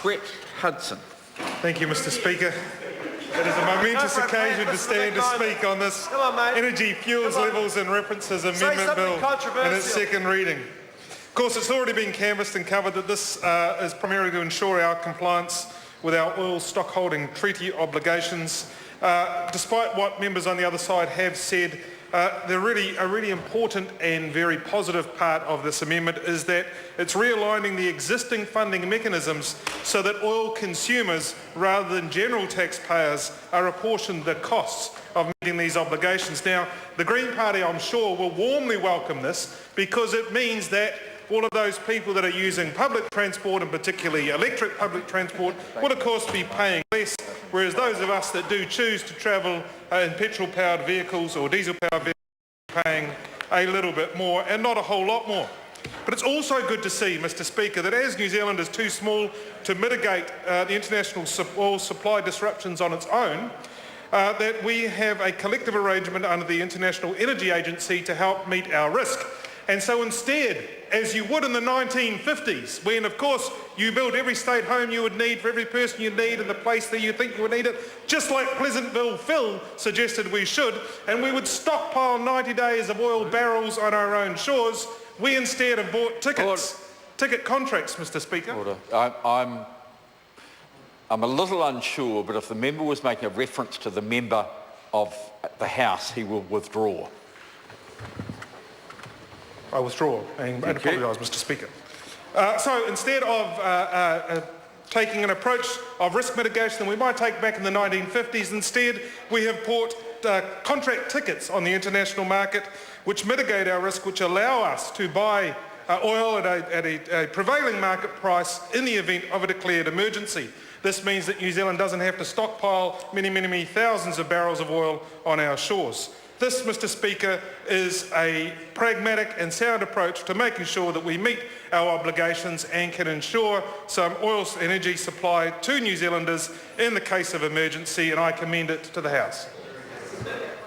Brett Hudson. Thank you, Mr. Speaker. It is a momentous occasion to stand to speak on this energy, fuels, levels and references amendment bill in its second reading. Of course, it's already been canvassed and covered that this is primarily to ensure our compliance with our oil stockholding treaty obligations. Despite what members on the other side have said, a really important and very positive part of this amendment is that it's realigning the existing funding mechanisms so that oil consumers, rather than general taxpayers, are apportioned the costs of meeting these obligations. Now, the Green Party, I'm sure, will warmly welcome this because it means that all of those people that are using public transport, and particularly electric public transport, will of course be paying less, whereas those of us that do choose to travel in petrol-powered vehicles or diesel-powered vehicles are paying a little bit more and not a whole lot more. But it's also good to see, Mr. Speaker, that as New Zealand is too small to mitigate the international oil supply disruptions on its own, that we have a collective arrangement under the International Energy Agency to help meet our risk. And so instead, as you would in the 1950s, when of course you built every state home you would need for every person you need in the place that you think you would need it, just like Pleasantville Phil suggested we should, and we would stockpile 90 days of oil barrels on our own shores, we instead have bought ticket contracts, Mr. Speaker. Order. I'm a little unsure, but if the member was making a reference to the member of the House, he will withdraw. I withdraw and apologise, Mr. Speaker. So instead of taking an approach of risk mitigation that we might take back in the 1950s, instead we have bought contract tickets on the international market which mitigate our risk, which allow us to buy oil at a prevailing market price in the event of a declared emergency. This means that New Zealand doesn't have to stockpile many thousands of barrels of oil on our shores. This, Mr. Speaker, is a pragmatic and sound approach to making sure that we meet our obligations and can ensure some oil energy supply to New Zealanders in the case of emergency, and I commend it to the House.